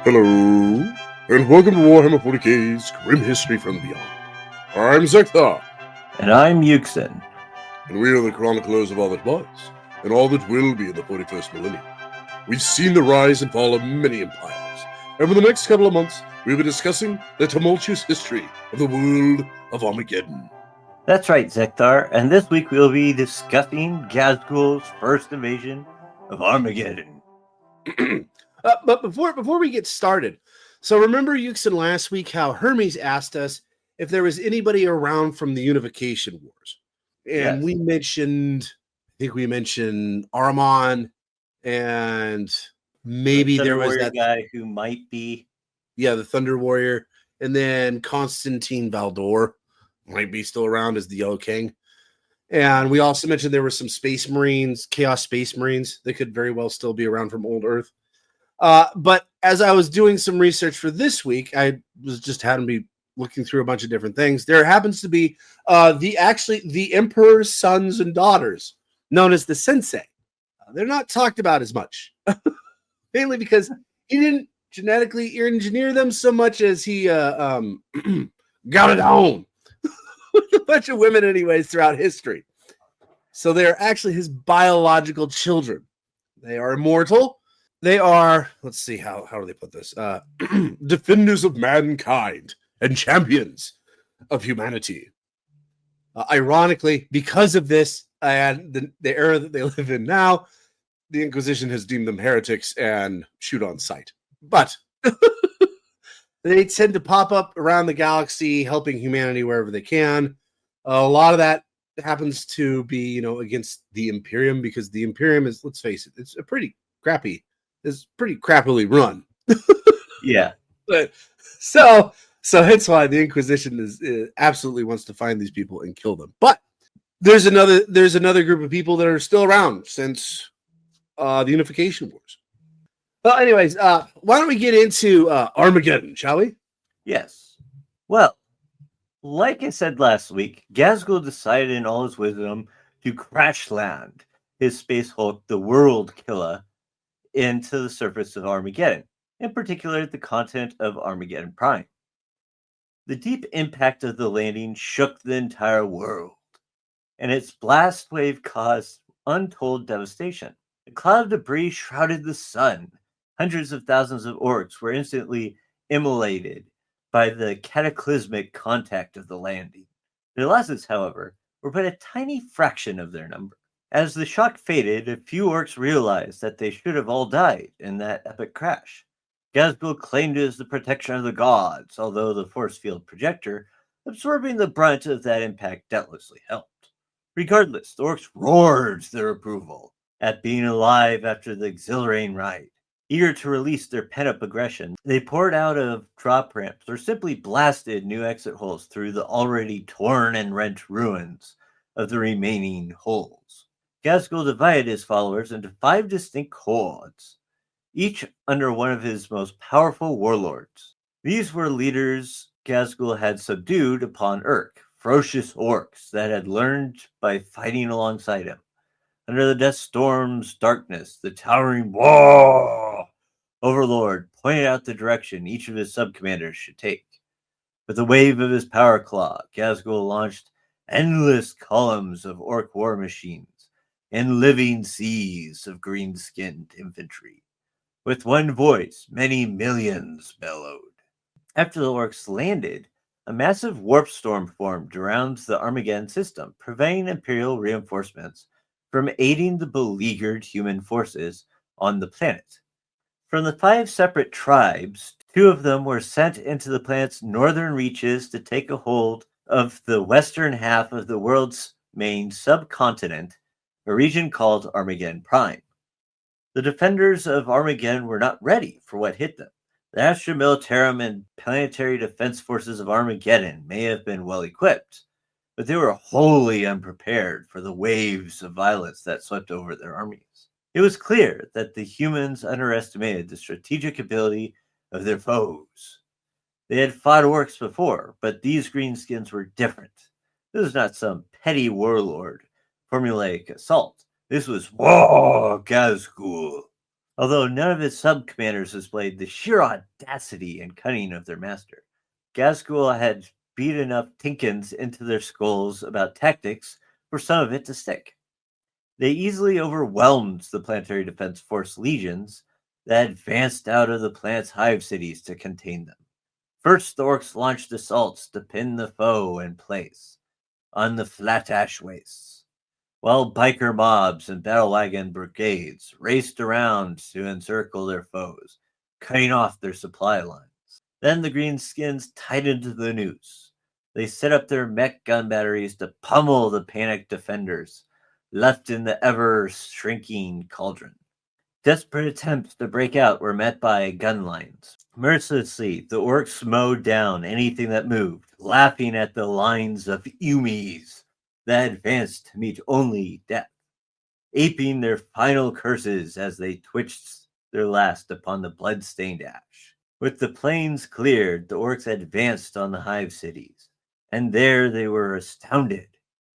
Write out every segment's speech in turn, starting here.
Hello, and welcome to Warhammer 40k's Grim History from Beyond. I'm Zekthar, And I'm Yuxin. and we are the chroniclers of all that was, and all that will be in the 41st millennium. We've seen the rise and fall of many empires, and for the next couple of months, we'll be discussing the tumultuous history of the world of Armageddon. That's right, Zekthar, and this week we'll be discussing Ghazghkull's first invasion of Armageddon. But before we get started, so remember Yuxin last week how Hermes asked us if there was anybody around from the Unification Wars. And Yes. we mentioned, I think we mentioned Armon, and maybe The there was warrior that guy who might be. yeah, the Thunder Warrior, and then Constantine Valdor might be still around as the Yellow King. And we also mentioned there were some Space Marines, Chaos Space Marines, that could very well still be around from Old Earth. But as I was doing some research for this week, I was just having to be looking through a bunch of different things. There happens to be the Emperor's sons and daughters, known as the Sensei. They're not talked about as much, mainly because he didn't genetically engineer them so much as he got it on with a bunch of women, anyways, throughout history. So they're actually his biological children. They are immortal. They are, let's see, how do they put this? Defenders of mankind and champions of humanity. Ironically, because of this and the era that they live in now, the Inquisition has deemed them heretics and shoot on sight. But they tend to pop up around the galaxy, helping humanity wherever they can. A lot of that happens to be, against the Imperium, because the Imperium is, let's face it, it's pretty crappily run. Yeah. But so that's why the Inquisition is absolutely wants to find these people and kill them. But there's another group of people that are still around since the Unification Wars. Well, anyways, why don't we get into Armageddon, shall we? Yes. Well, like I said last week, Ghazghkull decided in all his wisdom to crash land his Space Hulk, the World Killer, into the surface of Armageddon, in particular the continent of Armageddon Prime. The deep impact of the landing shook the entire world, and its blast wave caused untold devastation. A cloud of debris shrouded the sun. Hundreds of thousands of orcs were instantly immolated by the cataclysmic contact of the landing. Their losses, however, were but a tiny fraction of their number. As the shock faded, a few orcs realized that they should have all died in that epic crash. Ghazghkull claimed it as the protection of the gods, although the force field projector, absorbing the brunt of that impact, doubtlessly helped. Regardless, the orcs roared their approval at being alive after the exhilarating ride. Eager to release their pent-up aggression, they poured out of drop ramps or simply blasted new exit holes through the already torn and rent ruins of the remaining holes. Ghazghkull divided his followers into 5 distinct hordes, each under one of his most powerful warlords. These were leaders Ghazghkull had subdued upon Urk, ferocious orcs that had learned by fighting alongside him. Under the Death Storm's darkness, the towering war overlord pointed out the direction each of his subcommanders should take. With a wave of his power claw, Ghazghkull launched endless columns of orc war machines and living seas of green-skinned infantry. With one voice, many millions bellowed. After the orcs landed, a massive warp storm formed around the Armageddon system, preventing Imperial reinforcements from aiding the beleaguered human forces on the planet. From the 5 separate tribes, 2 of them were sent into the planet's northern reaches to take a hold of the western half of the world's main subcontinent, a region called Armageddon Prime. The defenders of Armageddon were not ready for what hit them. The Astra Militarum and planetary defense forces of Armageddon may have been well equipped, but they were wholly unprepared for the waves of violence that swept over their armies. It was clear that the humans underestimated the strategic ability of their foes. They had fought orcs before, but these greenskins were different. This was not some petty warlord formulaic assault. This was War Ghazghkull. Although none of his sub-commanders displayed the sheer audacity and cunning of their master, Ghazghkull had beat enough Tinkins into their skulls about tactics for some of it to stick. They easily overwhelmed the Planetary Defense Force legions that advanced out of the planet's hive cities to contain them. First, the orcs launched assaults to pin the foe in place on the flat ash wastes, while biker mobs and battle wagon brigades raced around to encircle their foes, cutting off their supply lines. Then the greenskins tightened the noose. They set up their mech gun batteries to pummel the panicked defenders left in the ever-shrinking cauldron. Desperate attempts to break out were met by gun lines. Mercilessly, the orcs mowed down anything that moved, laughing at the lines of Umis that advanced to meet only death, aping their final curses as they twitched their last upon the blood-stained ash. With the plains cleared, the orcs advanced on the hive cities, and there they were astounded.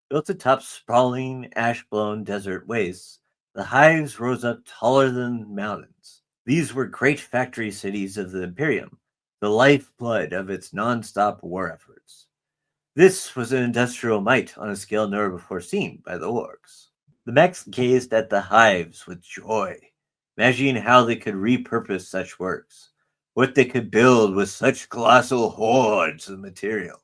Built atop sprawling, ash-blown desert wastes, the hives rose up taller than mountains. These were great factory cities of the Imperium, the lifeblood of its non-stop war efforts. This was an industrial might on a scale never before seen by the orcs. The mechs gazed at the hives with joy, imagining how they could repurpose such works, what they could build with such colossal hordes of material.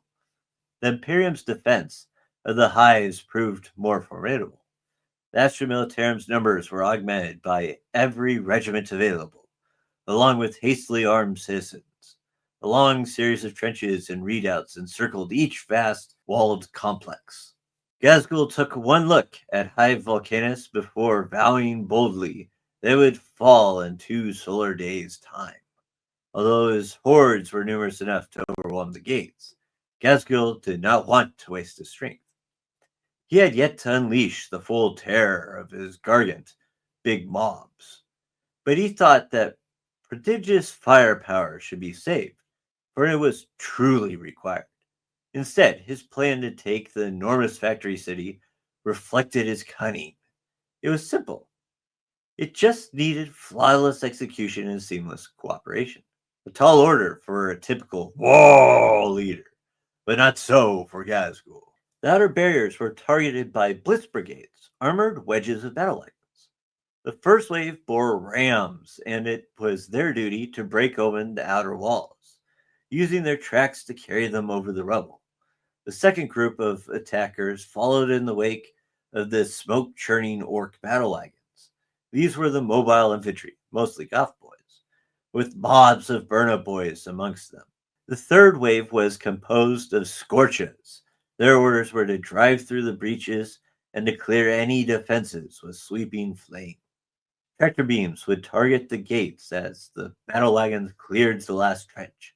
The Imperium's defense of the hives proved more formidable. The Astra Militarum's numbers were augmented by every regiment available, along with hastily armed citizens. A long series of trenches and redoubts encircled each vast walled complex. Ghazghkull took one look at Hive Volcanus before vowing boldly they would fall in 2 solar days' time. Although his hordes were numerous enough to overwhelm the gates, Ghazghkull did not want to waste his strength. He had yet to unleash the full terror of his gargant big mobs, but he thought that prodigious firepower should be saved, for it was truly required. Instead, his plan to take the enormous factory city reflected his cunning. It was simple. It just needed flawless execution and seamless cooperation. A tall order for a typical war leader, but not so for Ghazghkull. The outer barriers were targeted by blitz brigades, armored wedges of battle wagons. The first wave bore rams, and it was their duty to break open the outer walls, using their tracks to carry them over the rubble. The second group of attackers followed in the wake of the smoke-churning orc battle wagons. These were the mobile infantry, mostly goth boys, with mobs of burn-up boys amongst them. The third wave was composed of scorches. Their orders were to drive through the breaches and to clear any defenses with sweeping flame. Tractor beams would target the gates as the battle wagons cleared the last trench.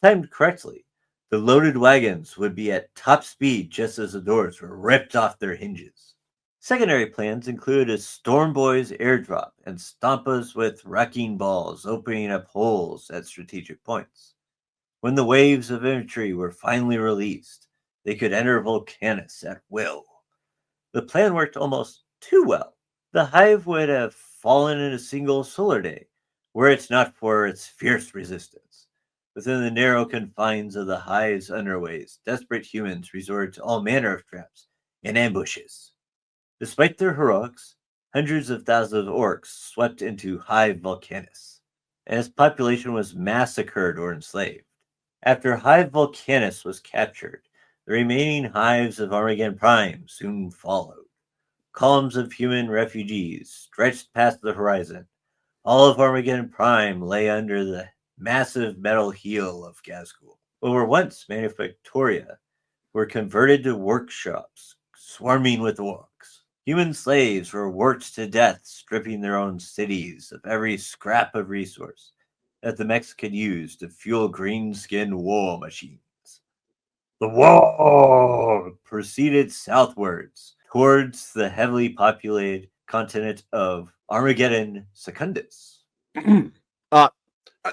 Timed correctly, the loaded wagons would be at top speed just as the doors were ripped off their hinges. Secondary plans included a Storm Boys airdrop and stompas with wrecking balls opening up holes at strategic points. When the waves of infantry were finally released, they could enter Volcanus at will. The plan worked almost too well. The hive would have fallen in a single solar day, were it not for its fierce resistance. Within the narrow confines of the hive's underways, desperate humans resorted to all manner of traps and ambushes. Despite their heroics, hundreds of thousands of orcs swept into Hive Volcanus, and its population was massacred or enslaved. After Hive Volcanus was captured, the remaining hives of Armageddon Prime soon followed. Columns of human refugees stretched past the horizon. All of Armageddon Prime lay under the massive metal heel of Ghazghkull. What were once manufactoria were converted to workshops, swarming with orcs. Human slaves were worked to death, stripping their own cities of every scrap of resource that the mechs could use to fuel green-skinned war machines. The war proceeded southwards towards the heavily populated continent of Armageddon Secundus.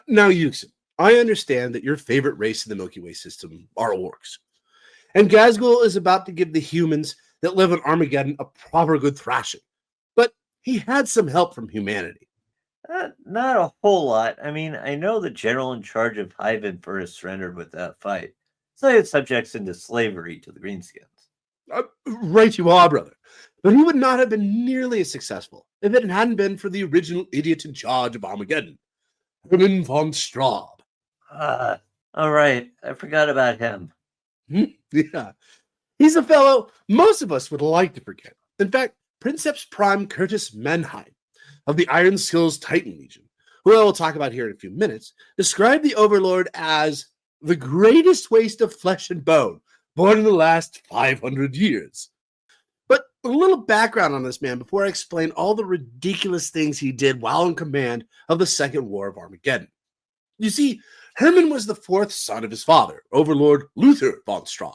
Now, Yuxin, I understand that your favorite race in the Milky Way system are orcs. And Ghazghkull is about to give the humans that live on Armageddon a proper good thrashing. But he had some help from humanity. Not a whole lot. I mean, I know the general in charge of Hive and Furnace surrendered without fight, so they had subjects into slavery to the Greenskins. Right you are, brother. But he would not have been nearly as successful if it hadn't been for the original idiot in charge of Armageddon, Hermann von Straub. All right, I forgot about him. Yeah. He's a fellow most of us would like to forget. In fact, Princeps Prime Curtis Mannheim of the Iron Skills Titan Legion, who I will talk about here in a few minutes, described the Overlord as the greatest waste of flesh and bone born in the last 500 years. But a little background on this man before I explain all the ridiculous things he did while in command of the Second War of Armageddon. You see, Hermann was the fourth son of his father, Overlord Luther von Straub,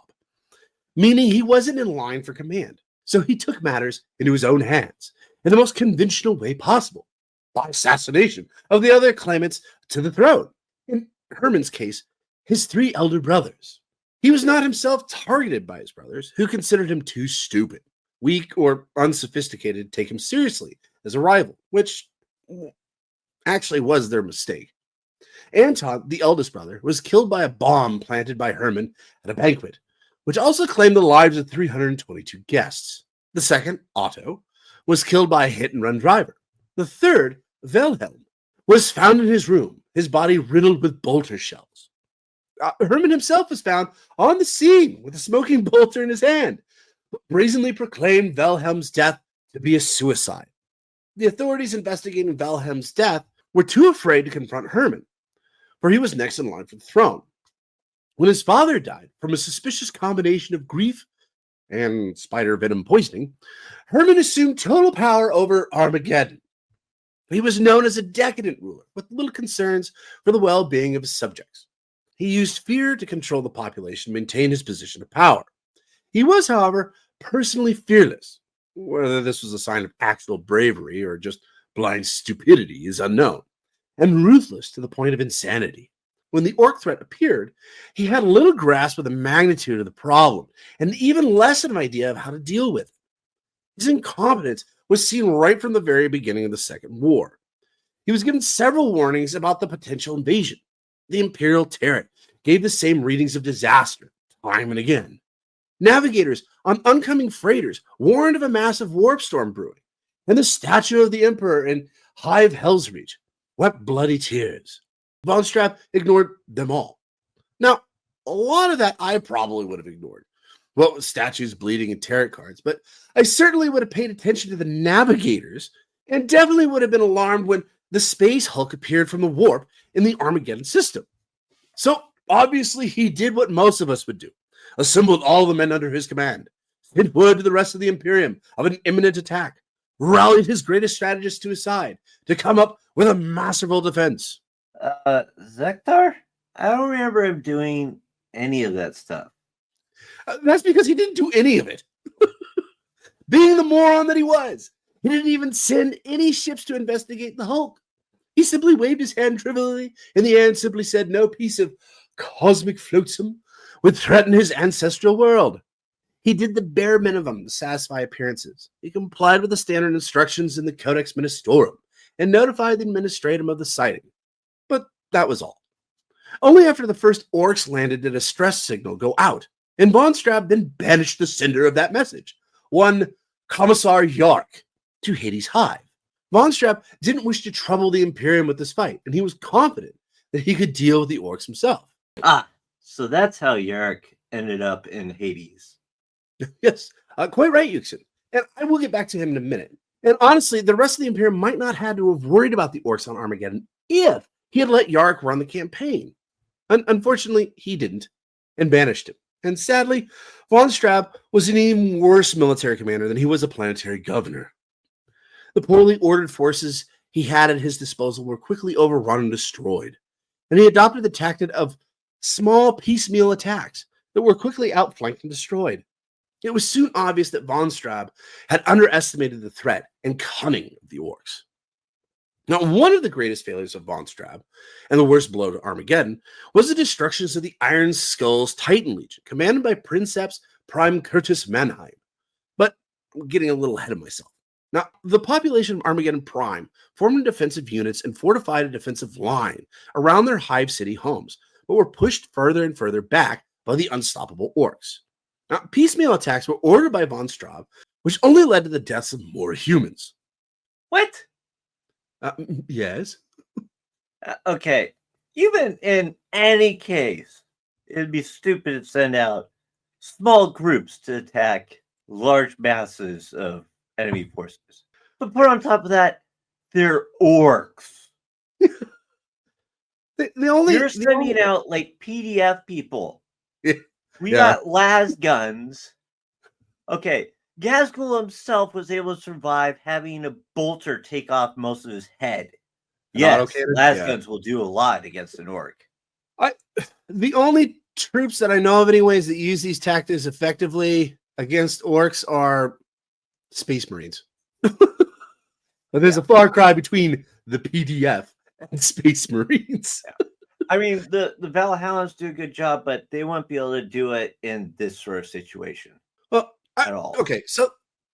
meaning he wasn't in line for command. So he took matters into his own hands in the most conventional way possible, by assassination of the other claimants to the throne. In Hermann's case, his three elder brothers. He was not himself targeted by his brothers, who considered him too stupid, weak, or unsophisticated to take him seriously as a rival, which actually was their mistake. Anton, the eldest brother, was killed by a bomb planted by Hermann at a banquet, which also claimed the lives of 322 guests. The second, Otto, was killed by a hit-and-run driver. The third, Wilhelm, was found in his room, his body riddled with bolter shells. Hermann himself was found on the scene with a smoking bolter in his hand, but brazenly proclaimed Wilhelm's death to be a suicide. The authorities investigating Wilhelm's death were too afraid to confront Hermann, for he was next in line for the throne. When his father died from a suspicious combination of grief and spider venom poisoning, Hermann assumed total power over Armageddon. He was known as a decadent ruler with little concerns for the well-being of his subjects. He used fear to control the population and maintain his position of power. He was, however, personally fearless. Whether this was a sign of actual bravery or just blind stupidity is unknown, and ruthless to the point of insanity. When the orc threat appeared, he had little grasp of the magnitude of the problem and even less of an idea of how to deal with it. His incompetence was seen right from the very beginning of the Second War. He was given several warnings about the potential invasion. The Imperial Turret gave the same readings of disaster time and again. Navigators on oncoming freighters warned of a massive warp storm brewing, and the statue of the Emperor in Hive Hellsreach wept bloody tears. Von Straub ignored them all. Now, a lot of that I probably would have ignored. What with statues, bleeding, and tarot cards, but I certainly would have paid attention to the navigators and definitely would have been alarmed when the Space Hulk appeared from the warp in the Armageddon system. So, obviously, he did what most of us would do. Assembled all the men under his command, sent word to the rest of the Imperium of an imminent attack, rallied his greatest strategists to his side to come up with a masterful defense. Zektar? I don't remember him doing any of that stuff. That's because he didn't do any of it. Being the moron that he was, he didn't even send any ships to investigate the Hulk. He simply waved his hand trivially in the air and simply said no piece of cosmic flotsam would threaten his ancestral world. He did the bare minimum to satisfy appearances. He complied with the standard instructions in the Codex Ministorum and notified the administratum of the sighting. But that was all. Only after the first orcs landed did a stress signal go out, and von Straub then banished the sender of that message, one Commissar Yarrick, to Hades Hive. Von Straub didn't wish to trouble the Imperium with this fight, and he was confident that he could deal with the orcs himself. So that's how Yarrick ended up in Hades. Yes, quite right, Yuxin. And I will get back to him in a minute. And honestly, the rest of the Imperium might not have to have worried about the orcs on Armageddon if he had let Yarrick run the campaign. Unfortunately, he didn't, and banished him. And sadly, von Straub was an even worse military commander than he was a planetary governor. The poorly ordered forces he had at his disposal were quickly overrun and destroyed, and he adopted the tactic of small piecemeal attacks that were quickly outflanked and destroyed. It was soon obvious that von Straub had underestimated the threat and cunning of the orcs. Now, one of the greatest failures of von Straub, and the worst blow to Armageddon, was the destructions of the Iron Skull's Titan Legion, commanded by Princeps Prime Curtis Mannheim. But I'm getting a little ahead of myself. Now, the population of Armageddon Prime formed defensive units and fortified a defensive line around their Hive City homes, but were pushed further and further back by the unstoppable orcs. Now, piecemeal attacks were ordered by von Straub, which only led to the deaths of more humans. What? Yes. Okay. Even in any case, it'd be stupid to send out small groups to attack large masses of enemy forces. But put on top of that, they're orcs. You're sending out like PDF people. We got las guns. Okay, Ghazghkull himself was able to survive having a bolter take off most of his head. Yes, las guns will do a lot against an orc. The only troops that I know of, anyways, that use these tactics effectively against orcs are Space Marines. But there's a far cry between the PDF and Space Marines. I mean, the Valhounds do a good job, but they won't be able to do it in this sort of situation. Well, at all. Okay, so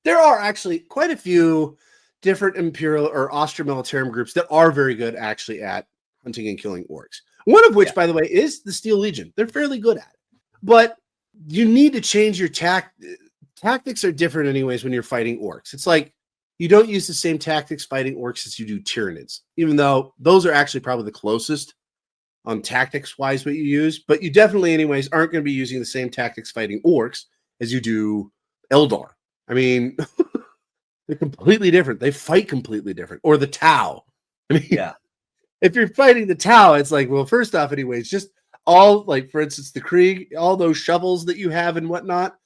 there are actually quite a few different Imperial or Austrian militarum groups that are very good actually at hunting and killing orcs. One of which, by the way, is the Steel Legion. They're fairly good at it. But you need to change your tactics are different anyways when you're fighting orcs. It's like you don't use the same tactics fighting orcs as you do Tyranids, even though those are actually probably the closest on tactics-wise what you use. But you definitely anyways aren't going to be using the same tactics fighting orcs as you do Eldar. I mean, they're completely different. They fight completely different. Or the Tau. I mean, if you're fighting the Tau, it's like, well, first off, anyways, just all, like, for instance, the Krieg, all those shovels that you have and whatnot,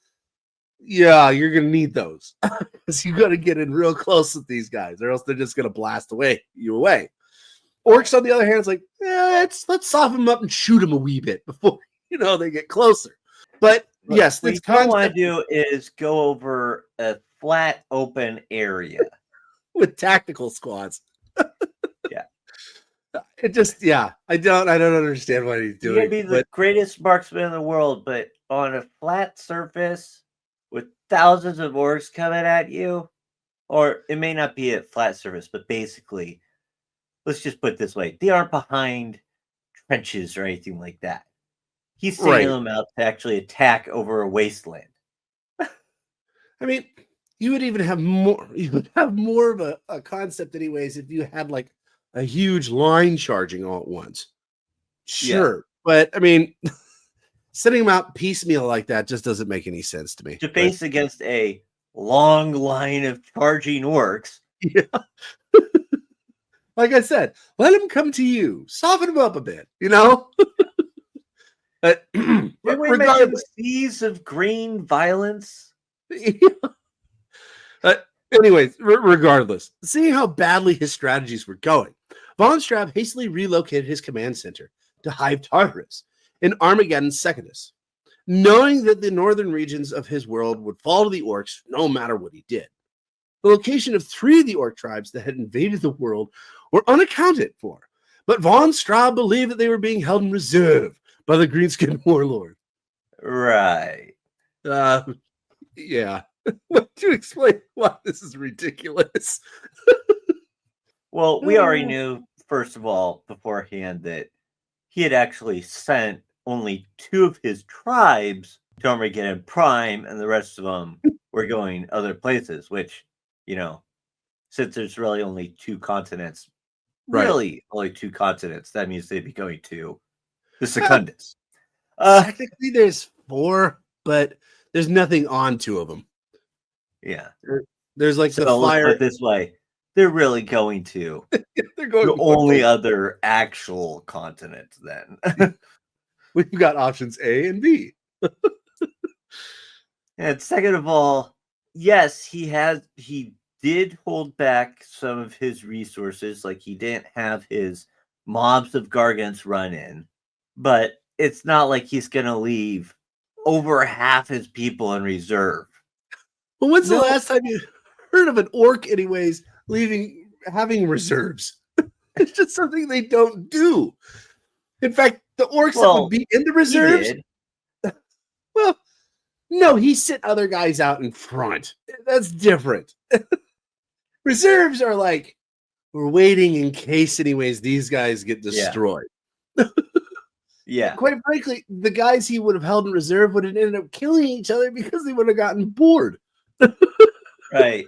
yeah, you're going to need those. Because you got to get in real close with these guys, or else they're just going to blast you away. Orcs, on the other hand, it's like, let's soften them up and shoot them a wee bit before, they get closer. But, yes, what you don't want to do is go over a flat, open area. With tactical squads. Yeah. It just, I don't understand what he's doing. You can be the greatest marksman in the world, but on a flat surface with thousands of orcs coming at you, or it may not be a flat surface, but basically, let's just put it this way. They aren't behind trenches or anything like that. He's sending them out to actually attack over a wasteland. I mean, you would even have more. You would have more of a concept, anyways, if you had like a huge line charging all at once. Sure, but I mean, sending them out piecemeal like that just doesn't make any sense to me. To face against a long line of charging orcs. Yeah. Like I said, let them come to you. Soften them up a bit, But regardless, seas of green violence. Anyways, regardless, seeing how badly his strategies were going, von Straub hastily relocated his command center to Hive Tartarus in Armageddon's Secondus, knowing that the northern regions of his world would fall to the orcs no matter what he did. The location of 3 of the orc tribes that had invaded the world were unaccounted for, but von Straub believed that they were being held in reserve by the Greenskin warlord. Right. Yeah. What to explain why this is ridiculous? Well, we already knew, first of all, beforehand, that he had actually sent only 2 of his tribes to Armageddon Prime, and the rest of them were going other places, which, since there's really only 2 continents, only 2 continents, that means they'd be going to the Secundus. Technically, there's 4, but there's nothing on 2 of them. Yeah. There's like so the fire. Let's put it this way. They're really going to they're going the only other actual continent then. We've got options A and B. And second of all, yes, he did hold back some of his resources, like he didn't have his mobs of Gargants run in, but it's not like he's going to leave over half his people in reserve. Well, when's the last time you heard of an orc, anyways, having reserves? It's just something they don't do. In fact, the orcs that would be in the reserves. Well, no, he sent other guys out in front. That's different. Reserves are like, we're waiting in case, anyways, these guys get destroyed. Yeah. Quite frankly, the guys he would have held in reserve would have ended up killing each other because they would have gotten bored. Right.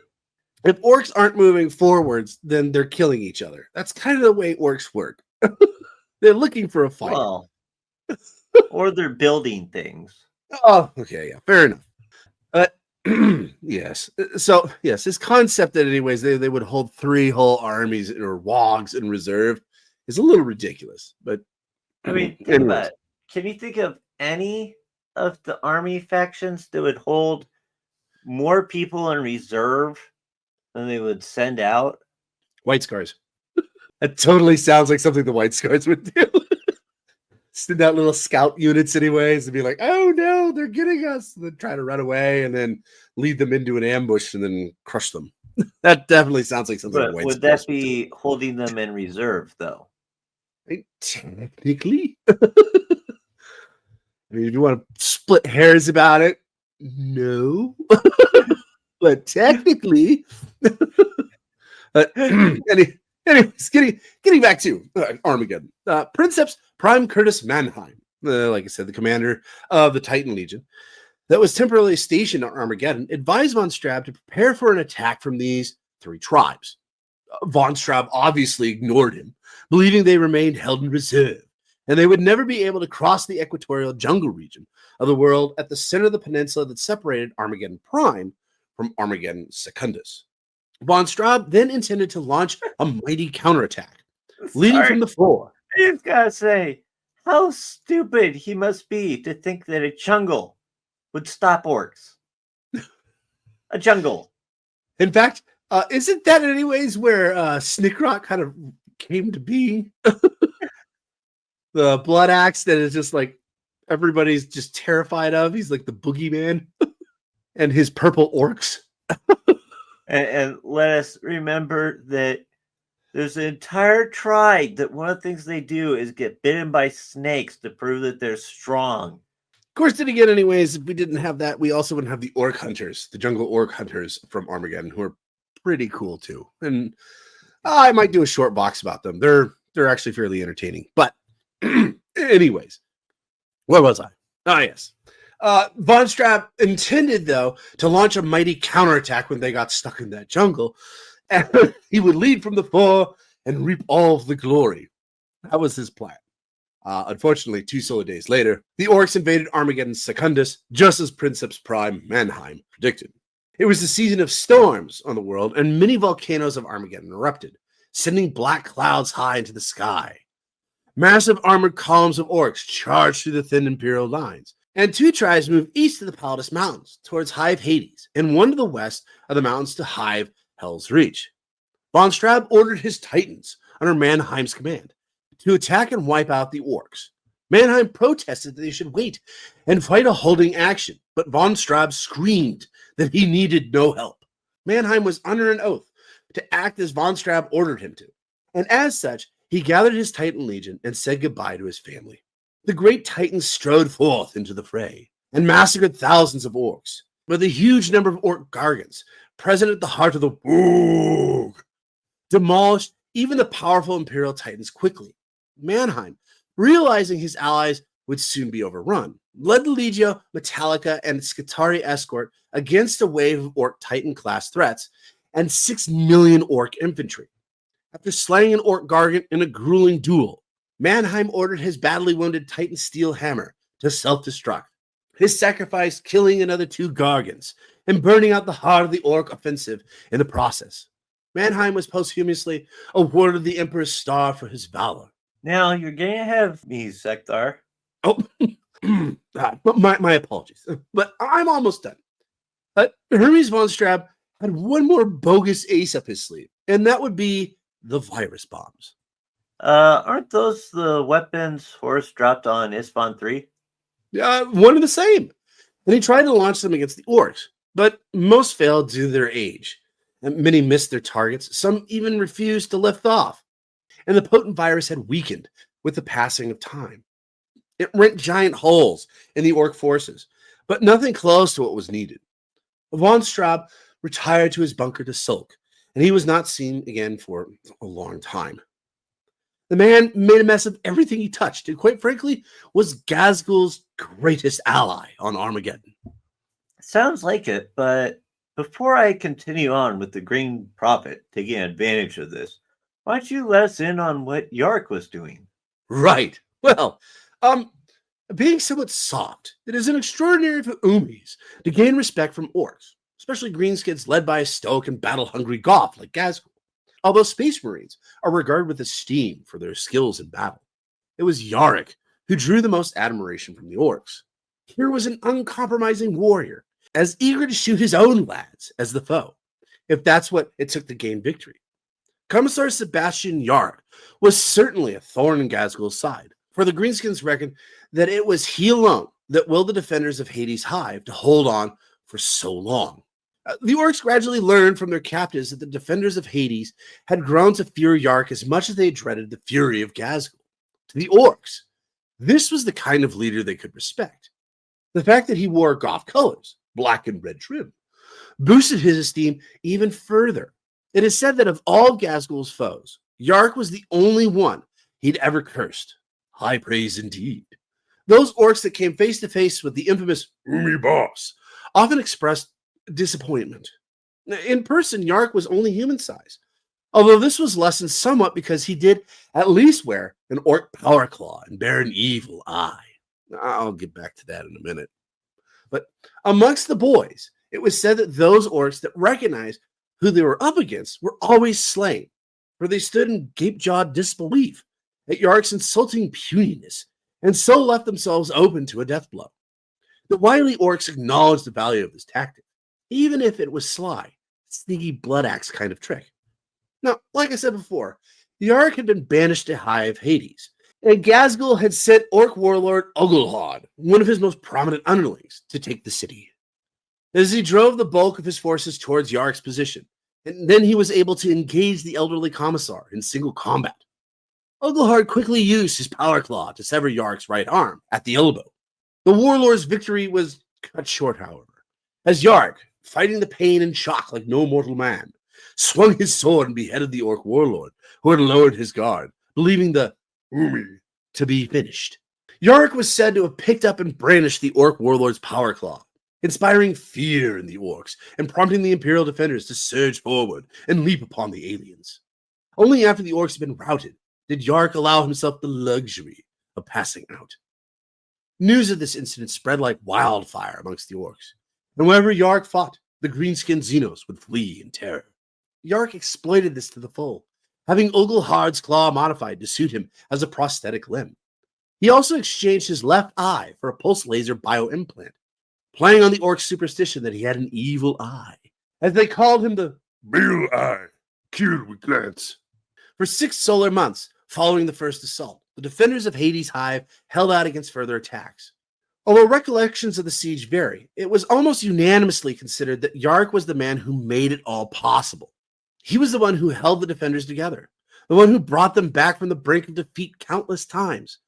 If orcs aren't moving forwards, then they're killing each other. That's kind of the way orcs work. They're looking for a fight. Well, or they're building things. Oh, okay, yeah, fair enough. But yes, so yes, this concept that anyways they would hold 3 whole armies or wogs in reserve is a little ridiculous. But I mean, think about it. Can you think of any of the army factions that would hold more people in reserve than they would send out? White Scars. That totally sounds like something the White Scars would do. Send out little scout units anyways and be like, oh no, they're getting us. And then try to run away and then lead them into an ambush and then crush them. That definitely sounds like something. But would that be holding them in reserve, though? Technically. I mean, if you want to split hairs about it, no. But technically. Anyways, getting back to Armageddon. Princeps Prime Curtis Mannheim, like I said, the commander of the Titan Legion that was temporarily stationed on Armageddon, advised von Straub to prepare for an attack from these 3 tribes. Von Straub obviously ignored him, believing they remained held in reserve, and they would never be able to cross the equatorial jungle region of the world at the center of the peninsula that separated Armageddon Prime from Armageddon Secundus. Von Straub then intended to launch a mighty counterattack, leading from the floor. I just gotta say, how stupid he must be to think that a jungle would stop orcs. A jungle. In fact, isn't that in any ways where Snickrock kind of came to be? The blood axe that is just like everybody's just terrified of. He's like the boogeyman. And his purple orcs. And let us remember that there's an entire tribe that one of the things they do is get bitten by snakes to prove that they're strong. Of course, then again, anyways, if we didn't have that, we also wouldn't have the orc hunters, the jungle orc hunters from Armageddon, who are pretty cool too. And I might do a short box about them. They're actually fairly entertaining. But anyways, where was I? Ah, yes. Von Straub intended, though, to launch a mighty counterattack when they got stuck in that jungle. And he would lead from the fore and reap all of the glory. That was his plan. Unfortunately, 2 solar days later, the orcs invaded Armageddon Secundus, just as Princeps Prime Mannheim predicted. It was the season of storms on the world, and many volcanoes of Armageddon erupted, sending black clouds high into the sky. Massive armored columns of orcs charged through the thin Imperial lines, and 2 tribes moved east of the Palladus Mountains towards Hive Hades, and 1 to the west of the mountains to Hive Hell's Reach. Von Straub ordered his Titans, under Mannheim's command, to attack and wipe out the orcs. Mannheim protested that they should wait and fight a holding action, but von Straub screamed that he needed no help. Mannheim was under an oath to act as von Straub ordered him to, and as such, he gathered his Titan Legion and said goodbye to his family. The great Titans strode forth into the fray and massacred thousands of orcs, with a huge number of orc gargants present at the heart of the Boog, demolished even the powerful Imperial Titans quickly. Mannheim, realizing his allies would soon be overrun, led the Legio Metallica and Scutari escort against a wave of orc Titan class threats and 6 million orc infantry. After slaying an orc gargant in a grueling duel, Mannheim ordered his badly wounded Titan Steel Hammer to self-destruct, his sacrifice killing another 2 gargants and burning out the heart of the orc offensive in the process. Mannheim was posthumously awarded the Emperor's Star for his valor. Now, you're getting ahead of me, Sektar. Oh, my apologies, but I'm almost done. Hermes von Straub had 1 more bogus ace up his sleeve, and that would be the virus bombs. Aren't those the weapons Horus dropped on Isfahan 3? One and the same. And he tried to launch them against the orcs, but most failed due to their age. And many missed their targets. Some even refused to lift off. And the potent virus had weakened with the passing of time. It rent giant holes in the orc forces, but nothing close to what was needed. Von Straub retired to his bunker to sulk, and he was not seen again for a long time. The man made a mess of everything he touched, and quite frankly, was Ghazghkull's greatest ally on Armageddon. Sounds like it, but before I continue on with the Green Prophet taking advantage of this, why don't you let us in on what Yarrick was doing? Right. Well, being somewhat soft, it is an extraordinary for Umis to gain respect from orcs, especially greenskins led by a stoic and battle-hungry goth like Ghazghkull. Although Space Marines are regarded with esteem for their skills in battle, it was Yarrick who drew the most admiration from the orcs. Here was an uncompromising warrior, as eager to shoot his own lads as the foe, if that's what it took to gain victory. Commissar Sebastian Yarrick was certainly a thorn in Ghazghkull's side, for the Greenskins reckoned that it was he alone that willed the defenders of Hades Hive to hold on for so long. The orcs gradually learned from their captives that the defenders of Hades had grown to fear Yarrick as much as they dreaded the fury of Ghazghkull. To the orcs, this was the kind of leader they could respect. The fact that he wore goth colors, black and red trim, boosted his esteem even further. It is said that of all Ghazghkull's foes, Yarrick was the only one he'd ever cursed. High praise indeed. Those orcs that came face to face with the infamous Umi boss often expressed disappointment. In person, Yarrick was only human size, although this was lessened somewhat because he did at least wear an orc power claw and bear an evil eye. I'll get back to that in a minute. But amongst the boys, it was said that those orcs that recognized who they were up against were always slain, for they stood in gape-jawed disbelief at Yarrick's insulting puniness, and so left themselves open to a death blow. The wily orcs acknowledged the value of this tactic, even if it was sly, sneaky blood axe kind of trick. Now, like I said before, Yarrick had been banished to Hive Hades, and Ghazghkull had sent orc warlord Ugglehard, one of his most prominent underlings, to take the city. As he drove the bulk of his forces towards Yarrick's position, and then he was able to engage the elderly commissar in single combat. Ugglehard quickly used his power claw to sever Yarrick's right arm at the elbow. The warlord's victory was cut short, however, as Yarrick, fighting the pain and shock like no mortal man, swung his sword and beheaded the orc warlord, who had lowered his guard, believing the Umi to be finished. Yarrick was said to have picked up and brandished the orc warlord's power claw, inspiring fear in the orcs and prompting the Imperial defenders to surge forward and leap upon the aliens. Only after the orcs had been routed did Yarrick allow himself the luxury of passing out. News of this incident spread like wildfire amongst the orcs, and wherever Yarrick fought, the green-skinned Xenos would flee in terror. Yarrick exploited this to the full, having Ugglehard's claw modified to suit him as a prosthetic limb. He also exchanged his left eye for a pulse laser bioimplant, playing on the orc's superstition that he had an evil eye, as they called him the Real Eye, cured with glance. For 6 solar months following the first assault, the defenders of Hades Hive held out against further attacks. Although recollections of the siege vary, it was almost unanimously considered that Yarrick was the man who made it all possible. He was the one who held the defenders together, the one who brought them back from the brink of defeat countless times,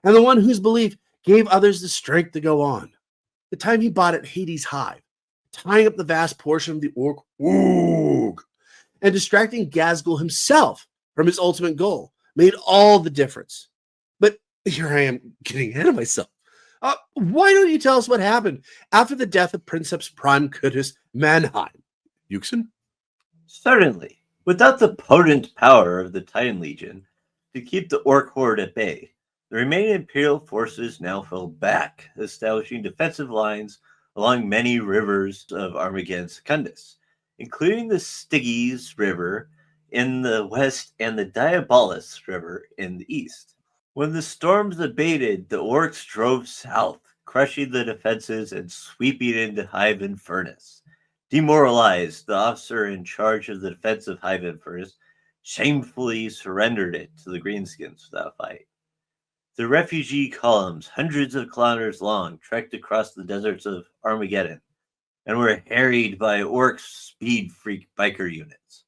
and the one whose belief gave others the strength to go on. The time he bought at Hades Hive, tying up the vast portion of the orc Woog, and distracting Ghazghkull himself from his ultimate goal, made all the difference. But here I am getting ahead of myself. Why don't you tell us what happened after the death of Princeps Prime Curtis Mannheim? Yuxin? Certainly. Without the potent power of the Titan Legion to keep the orc horde at bay, the remaining Imperial forces now fell back, establishing defensive lines along many rivers of Armageddon Secundus, including the Styges River in the west and the Diabolus River in the east. When the storms abated, the orcs drove south, crushing the defenses and sweeping into Hive and Furnace. Demoralized, the officer in charge of the defense of Hive and Furnace shamefully surrendered it to the Greenskins without a fight. The refugee columns, hundreds of kilometers long, trekked across the deserts of Armageddon and were harried by orc speed freak biker units,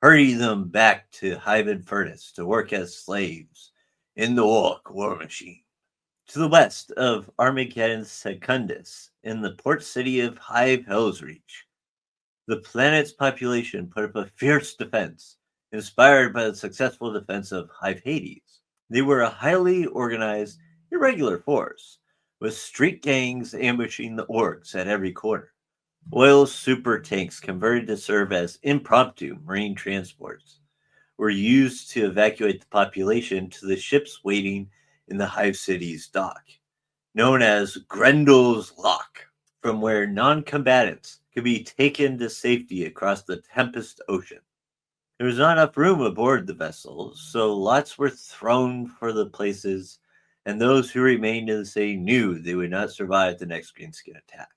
hurrying them back to Hive and Furnace to work as slaves in the orc war machine. To the west of Armageddon Secundus, in the port city of Hive Hell's Reach, The planet's population put up a fierce defense, inspired by the successful defense of Hive Hades. They were a highly organized, irregular force, with street gangs ambushing the orcs at every corner. Oil super tanks converted to serve as impromptu marine transports were used to evacuate the population to the ships waiting in the Hive City's dock, known as Grendel's Lock, from where non-combatants could be taken to safety across the Tempest Ocean. There was not enough room aboard the vessel, so lots were thrown for the places, and those who remained in the city knew they would not survive the next greenskin attack.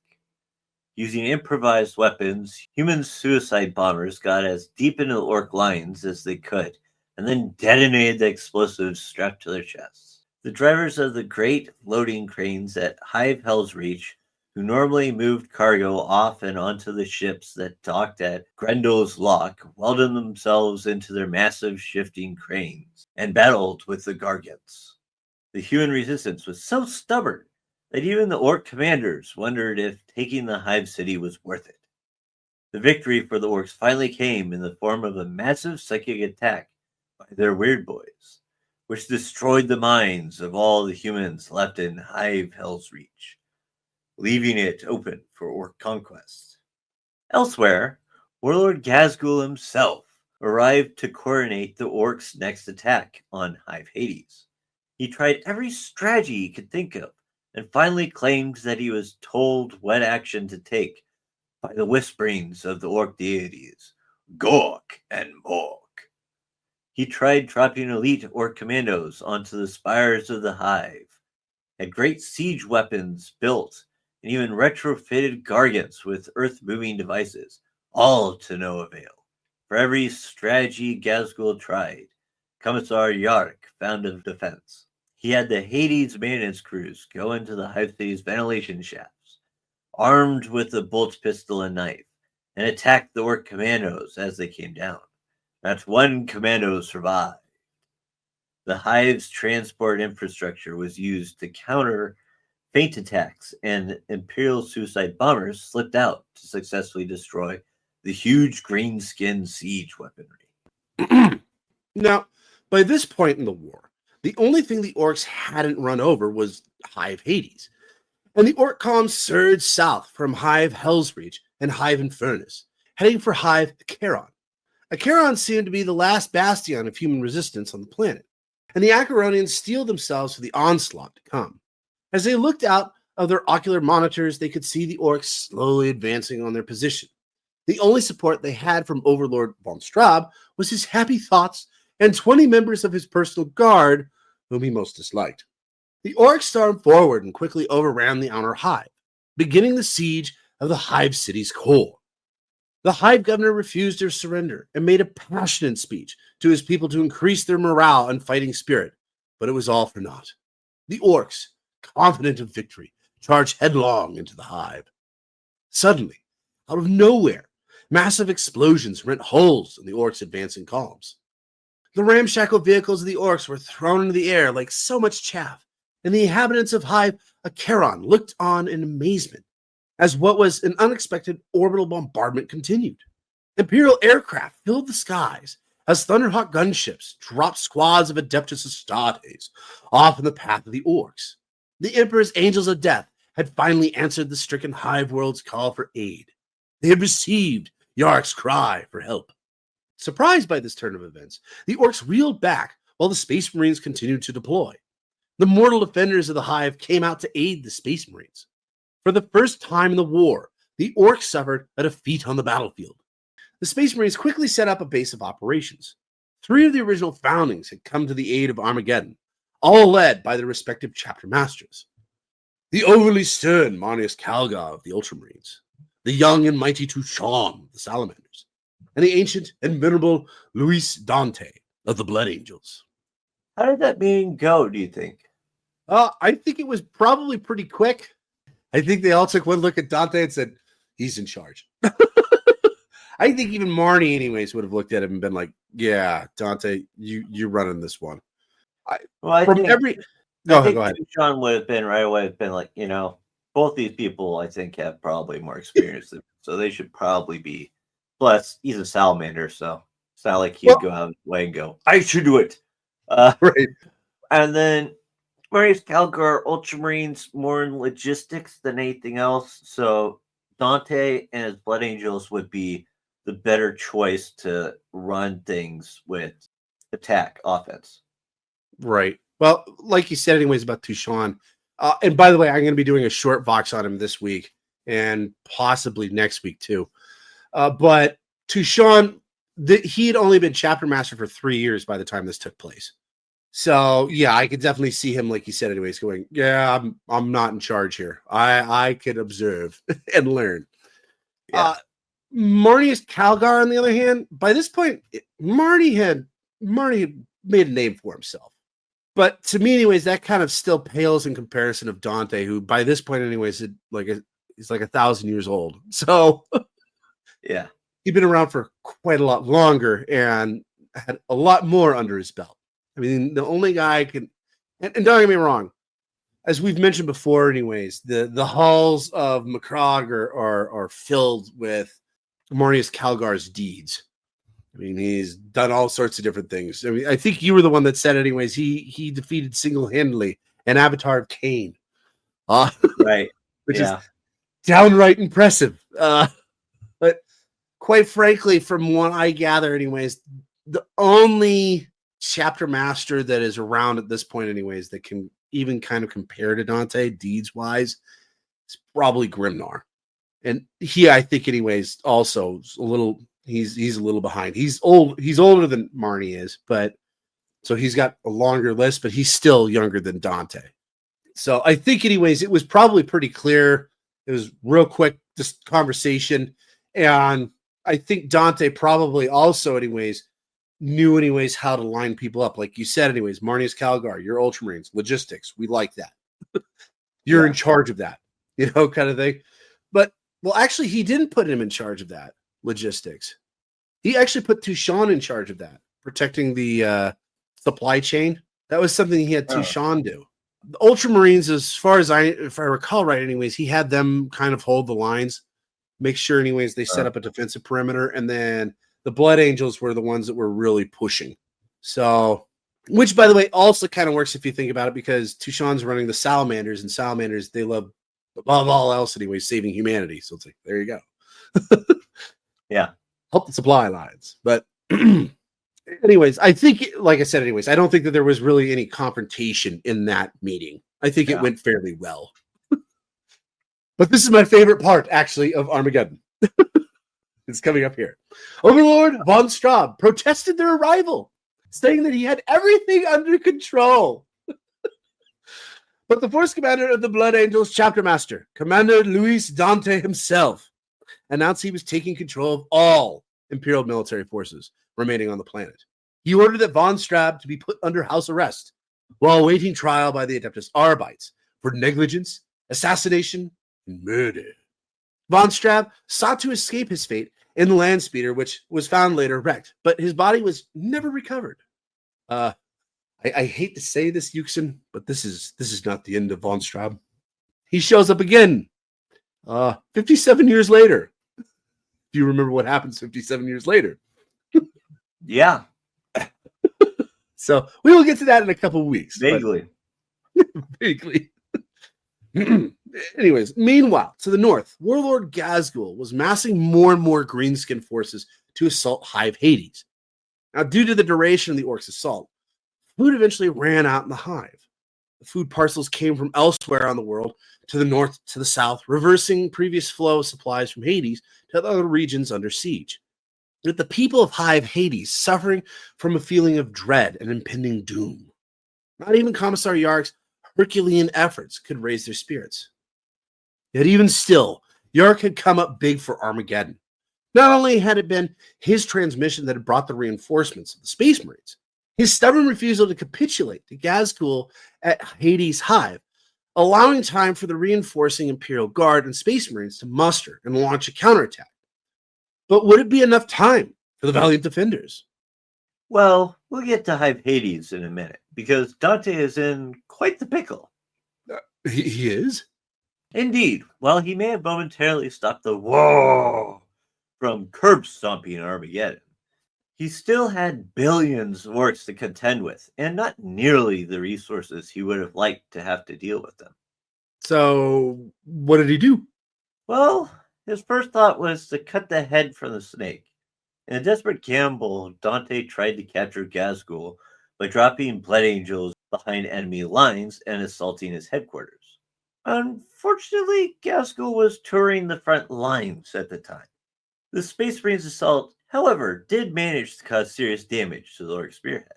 Using improvised weapons, human suicide bombers got as deep into the orc lines as they could, and then detonated the explosives strapped to their chests. The drivers of the great loading cranes at Hive Hell's Reach, who normally moved cargo off and onto the ships that docked at Grendel's Lock, welded themselves into their massive shifting cranes and battled with the Gargants. The human resistance was so stubborn that even the orc commanders wondered if taking the Hive City was worth it. The victory for the orcs finally came in the form of a massive psychic attack by their weird boys, which destroyed the minds of all the humans left in Hive Hell's Reach, leaving it open for orc conquest. Elsewhere, Warlord Ghazghkull himself arrived to coordinate the orcs' next attack on Hive Hades. He tried every strategy he could think of, and finally claimed that he was told what action to take by the whisperings of the orc deities, Gork and Mork. He tried dropping elite orc commandos onto the spires of the Hive, had great siege weapons built, and even retrofitted Gargants with earth-moving devices, all to no avail. For every strategy Ghazghkull tried, Commissar Yarrick found a defense. He had the Hades maintenance crews go into the Hive City's ventilation shafts, armed with a bolt pistol and knife, and attack the orc commandos as they came down. Not one commando survived. The Hive's transport infrastructure was used to counter feint attacks, and Imperial suicide bombers slipped out to successfully destroy the huge green-skin siege weaponry. Now, by this point in the war, the only thing the orcs hadn't run over was Hive Hades, and the orc column surged south from Hive Hell's Reach and Hive Infernus, heading for Hive Acheron. Acheron seemed to be the last bastion of human resistance on the planet, and the Acheronians steeled themselves for the onslaught to come. As they looked out of their ocular monitors, they could see the orcs slowly advancing on their position. The only support they had from Overlord von Straub was his happy thoughts and 20 members of his personal guard, whom he most disliked. The orcs stormed forward and quickly overran the outer hive, beginning the siege of the Hive City's core. The Hive governor refused to surrender and made a passionate speech to his people to increase their morale and fighting spirit, but it was all for naught. The orcs, confident of victory, charged headlong into the hive. Suddenly, out of nowhere, massive explosions rent holes in the orcs' advancing columns. The ramshackle vehicles of the orcs were thrown into the air like so much chaff, and the inhabitants of Hive Acheron looked on in amazement as what was an unexpected orbital bombardment continued. Imperial aircraft filled the skies as Thunderhawk gunships dropped squads of Adeptus Astartes off in the path of the orcs. The Emperor's Angels of Death had finally answered the stricken Hive world's call for aid. They had received Yarrick's cry for help. Surprised by this turn of events, the orcs reeled back while the Space Marines continued to deploy. The mortal defenders of the Hive came out to aid the Space Marines. For the first time in the war, the orcs suffered a defeat on the battlefield. The Space Marines quickly set up a base of operations. 3 of the original foundings had come to the aid of Armageddon, all led by their respective chapter masters. The overly stern Marnius Calgar of the Ultramarines, the young and mighty Touchon of the Salamanders, and the ancient and venerable Louis Dante of the Blood Angels. How did that meeting go, do you think? I think it was probably pretty quick. I think they all took one look at Dante and said, he's in charge. I think even Marnie, anyways, would have looked at him and been like, yeah, Dante, you're running this one. I think Go ahead. Sean would have been right away, have been like, both these people, I think, have probably more experience, so they should probably be Plus, he's a salamander, so it's not like he'd Well, go out of his way and go, I should do it. Uh, right. and then Marius Calgar Ultramarines more in logistics than anything else. So Dante and his Blood Angels would be the better choice to run things with attack offense. Right. Well, like you said, anyways, about Tucson. And by the way, I'm going to be doing a short Vox on him this week and possibly next week too. But Tucson, he'd only been chapter master for 3 years by the time this took place. So yeah, I could definitely see him, like you said, anyways, going, yeah, I'm not in charge here. I could observe and learn. Yeah. Marnius Calgar, on the other hand, by this point, Marnie had made a name for himself. But to me, anyways, that kind of still pales in comparison of Dante, who by this point, anyways, he's like 1,000 years old. So Yeah. he'd been around for quite a lot longer and had a lot more under his belt. I mean, the only guy can, and don't get me wrong, as we've mentioned before, anyways, the halls of Macrog are filled with Marnius Calgar's deeds. I mean, he's done all sorts of different things. I mean, I think you were the one that said, anyways, he defeated single-handedly an avatar of Cain, Right. which Yeah. is downright impressive. But quite frankly, from what I gather, anyways, the only chapter master that is around at this point, anyways, that can even kind of compare to Dante deeds-wise, is probably Grimnar. And he, I think, anyways, also is a little. He's a little behind. He's old. He's older than Marnie is, but so he's got a longer list, but he's still younger than Dante. So I think, anyways, it was probably pretty clear. It was real quick, just conversation, and I think Dante probably also, anyways, knew, anyways, how to line people up. Like you said, anyways, Marnius Calgar, you're Ultramarines, logistics. We like that. You're in charge of that, kind of thing. But well, actually, he didn't put him in charge of that. Logistics. He actually put Tucson in charge of that, protecting the supply chain. That was something he had Tucson do. The Ultramarines, as far as if I recall right, anyways, he had them kind of hold the lines, make sure, anyways, they set up a defensive perimeter, and then the Blood Angels were the ones that were really pushing. So, which, by the way, also kind of works if you think about it, because Tucson's running the Salamanders, and Salamanders, they love, above all else, anyways, saving humanity. So it's like, there you go. Yeah. Help the supply lines. But anyways, I think, like I said, anyways, I don't think that there was really any confrontation in that meeting. I think it went fairly well. But this is my favorite part, actually, of Armageddon. It's coming up here. Overlord von Straub protested their arrival, saying that he had everything under control. But the force commander of the Blood Angels chapter master, Commander Louis Dante himself, announced he was taking control of all Imperial military forces remaining on the planet. He ordered that von Straub to be put under house arrest while awaiting trial by the Adeptus Arbites for negligence, assassination, and murder. Von Straub sought to escape his fate in the land speeder, which was found later wrecked, but his body was never recovered. I hate to say this, Yuxin, but this is not the end of von Straub. He shows up again 57 years later. Do you remember what happens 57 years later? Yeah. So we will get to that in a couple of weeks. Vaguely. Vaguely. Anyways, meanwhile, to the north, Warlord Ghazghkull was massing more and more greenskin forces to assault Hive Hades. Now, due to the duration of the Orcs' assault, food eventually ran out in the Hive. The food parcels came from elsewhere on the world, to the north, to the south, reversing previous flow of supplies from Hades to other regions under siege. With the people of Hive Hades suffering from a feeling of dread and impending doom. Not even Commissar Yarricks' Herculean efforts could raise their spirits. Yet even still, Yarrick had come up big for Armageddon. Not only had it been his transmission that had brought the reinforcements of the Space Marines, his stubborn refusal to capitulate to Ghazghkull at Hades Hive, allowing time for the reinforcing Imperial Guard and Space Marines to muster and launch a counterattack. But would it be enough time for the valiant defenders? Well, we'll get to Hive Hades in a minute, because Dante is in quite the pickle. He is? Indeed. While he may have momentarily stopped the war, from curb stomping Armageddon. He still had billions of orcs to contend with, and not nearly the resources he would have liked to have to deal with them. So what did he do? Well, his first thought was to cut the head from the snake. In a desperate gamble, Dante tried to capture Ghazghkull by dropping blood angels behind enemy lines and assaulting his headquarters. Unfortunately, Ghazghkull was touring the front lines at the time. The Space Marine's assault, however, did manage to cause serious damage to the Orc spearhead.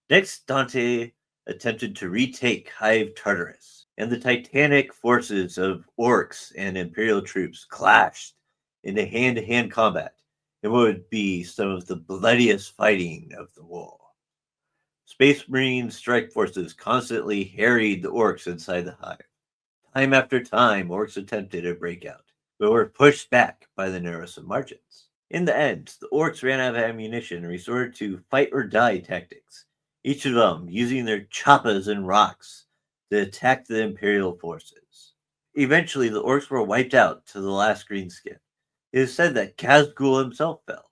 Next, Dante attempted to retake Hive Tartarus, and the titanic forces of orcs and Imperial troops clashed into hand-to-hand combat in what would be some of the bloodiest fighting of the war. Space Marine strike forces constantly harried the orcs inside the hive. Time after time, orcs attempted a breakout, but were pushed back by the narrowness of margins. In the end, the orcs ran out of ammunition and resorted to fight-or-die tactics, each of them using their choppas and rocks to attack the Imperial forces. Eventually, the orcs were wiped out to the last greenskin. It is said that Ghazghkull himself fell,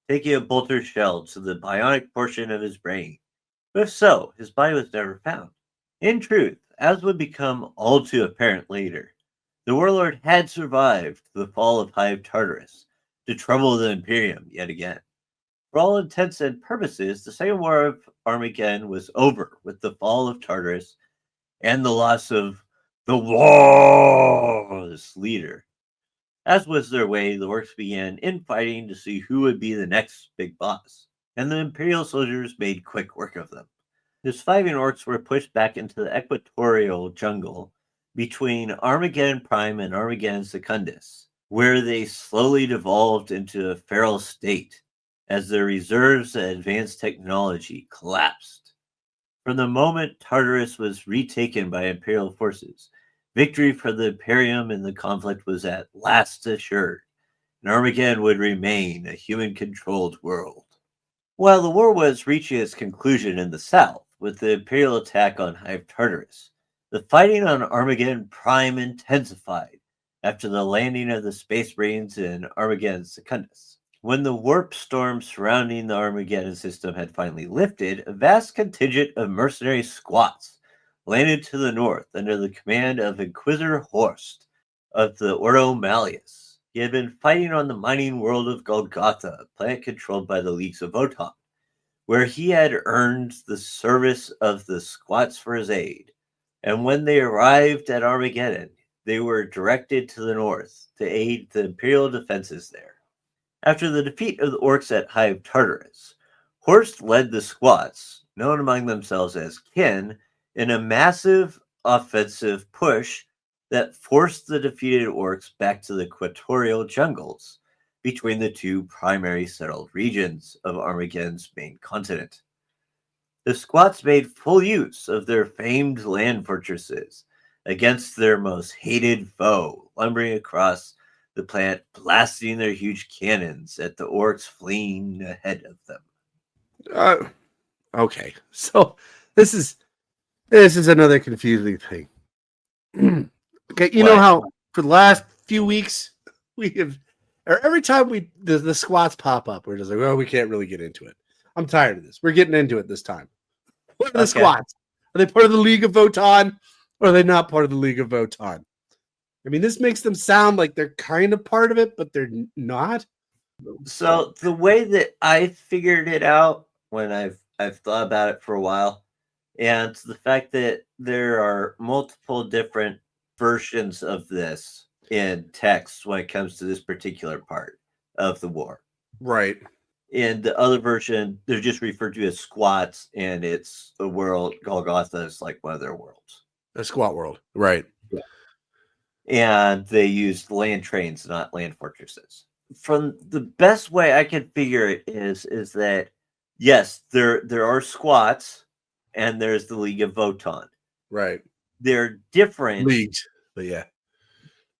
taking a bolter shell to the bionic portion of his brain. But if so, his body was never found. In truth, as would become all too apparent later, the warlord had survived the fall of Hive Tartarus to trouble the Imperium yet again. For all intents and purposes, the Second War of Armageddon was over with the fall of Tartarus and the loss of the war's leader. As was their way, the orcs began infighting to see who would be the next big boss, and the Imperial soldiers made quick work of them. The surviving orcs were pushed back into the equatorial jungle between Armageddon Prime and Armageddon Secundus, where they slowly devolved into a feral state as their reserves and advanced technology collapsed. From the moment Tartarus was retaken by Imperial forces, victory for the Imperium in the conflict was at last assured, and Armageddon would remain a human-controlled world. While the war was reaching its conclusion in the south, with the Imperial attack on Hive Tartarus, the fighting on Armageddon Prime intensified after the landing of the Space Marines in Armageddon Secundus. When the warp storm surrounding the Armageddon system had finally lifted, a vast contingent of mercenary squats landed to the north under the command of Inquisitor Horst of the Ordo Malleus. He had been fighting on the mining world of Golgotha, a planet controlled by the Leagues of Votan, where he had earned the service of the squats for his aid. And when they arrived at Armageddon, they were directed to the north to aid the Imperial defenses there. After the defeat of the orcs at Hive Tartarus, Horst led the squats, known among themselves as kin, in a massive offensive push that forced the defeated orcs back to the equatorial jungles between the two primary settled regions of Armageddon's main continent. The squats made full use of their famed land fortresses against their most hated foe, lumbering across the planet, blasting their huge cannons at the orcs fleeing ahead of them. Okay, so this is another confusing thing. Okay, you know how for the last few weeks we have, or every time the squats pop up, we're just like, well, we can't really get into it. I'm tired of this. We're getting into it this time. What are the squats? Are they part of the League of Votan, or are they not part of the League of Votan? I mean, this makes them sound like they're kind of part of it, but they're not. So the way that I figured it out when I've thought about it for a while, and the fact that there are multiple different versions of this in text when it comes to this particular part of the war. Right. In the other version, they're just referred to as squats, and it's the world. Golgotha is like one of their worlds. A squat world. Right. Yeah. And they used land trains, not land fortresses. From the best way I can figure it is that, yes, there are squats, and there's the League of Votan. Right. They're different leagues, but yeah.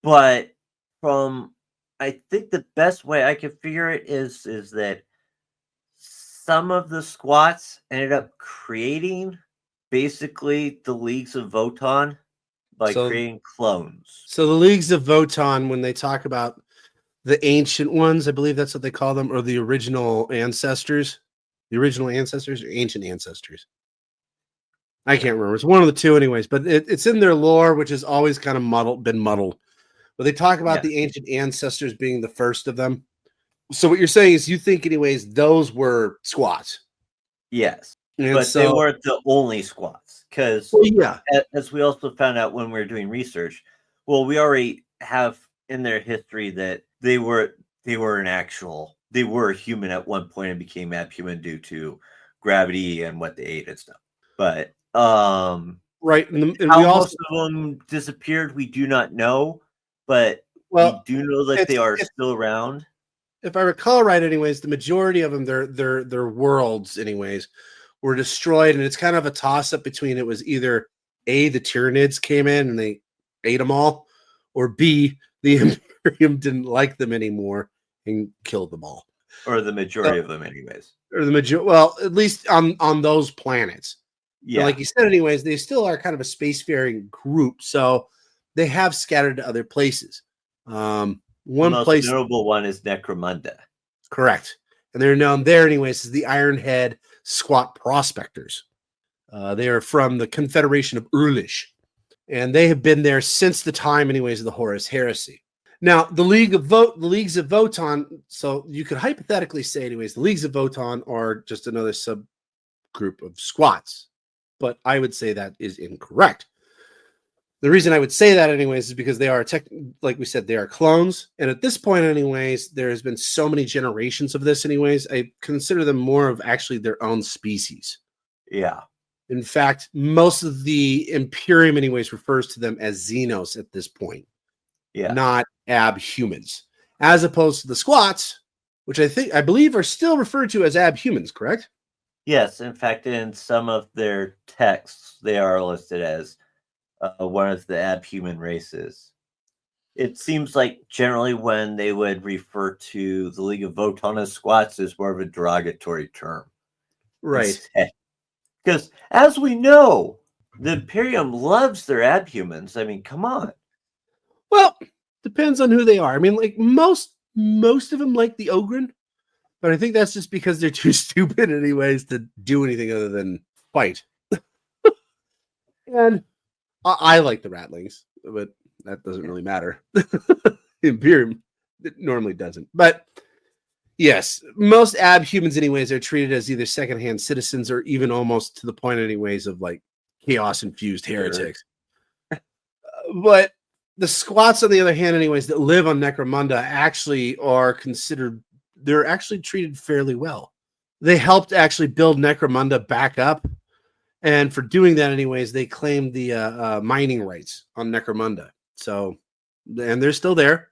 But I think the best way I can figure it is that some of the squats ended up creating basically the Leagues of Votan by creating clones. So the Leagues of Votan, when they talk about the ancient ones, I believe that's what they call them, or the original ancestors. The original ancestors or ancient ancestors. I can't remember. It's one of the two, anyways. But it's in their lore, which has always kind of been muddled. But they talk about the ancient ancestors being the first of them. So what you're saying is you think, anyways, those were squats. Yes, And but they weren't the only squats, because as we also found out when we were doing research, well, we already have in their history that they were human at one point and became abhuman due to gravity and what they ate and stuff. But right, and how we also, most of them disappeared, we do not know, but we do know that they are still around. If I recall right, anyways, the majority of them, their worlds, anyways, were destroyed, and it's kind of a toss up between it was either A, the Tyranids came in and they ate them all, or B, the Imperium didn't like them anymore and killed them all, or the majority of them, anyways, or the majority. Well, at least on those planets. Yeah, but like you said, anyways, they still are kind of a spacefaring group, so they have scattered to other places. One the most notable one is Necromunda. Correct. And they're known there, anyways, as the Ironhead Squat Prospectors. They are from the Confederation of Urlish, and they have been there since the time, anyways, of the Horus Heresy. Now, the Leagues of Votann, so you could hypothetically say, anyways, the Leagues of Votann are just another subgroup of squats, but I would say that is incorrect. The reason I would say that, anyways, is because they are, like we said, they are clones. And at this point, anyways, there has been so many generations of this, anyways, I consider them more of actually their own species. Yeah. In fact, most of the Imperium, anyways, refers to them as Xenos at this point. Yeah. Not abhumans. As opposed to the squats, which I believe are still referred to as abhumans, correct? Yes. In fact, in some of their texts, they are listed as one of the abhuman races. It seems like generally when they would refer to the League of Votann as squats is more of a derogatory term. Right. Because as we know, the Imperium loves their abhumans. I mean, come on. Well, depends on who they are. I mean, like most of them like the Ogryn, but I think that's just because they're too stupid anyways to do anything other than fight. And I like the Ratlings, but that doesn't really matter. Imperium normally doesn't. But yes, most abhumans, anyways, are treated as either secondhand citizens or even almost to the point, anyways, of like chaos-infused heretics. But the squats, on the other hand, anyways, that live on Necromunda actually are considered, they're actually treated fairly well. They helped actually build Necromunda back up. And for doing that, anyways, they claimed the mining rights on Necromunda. So, and they're still there.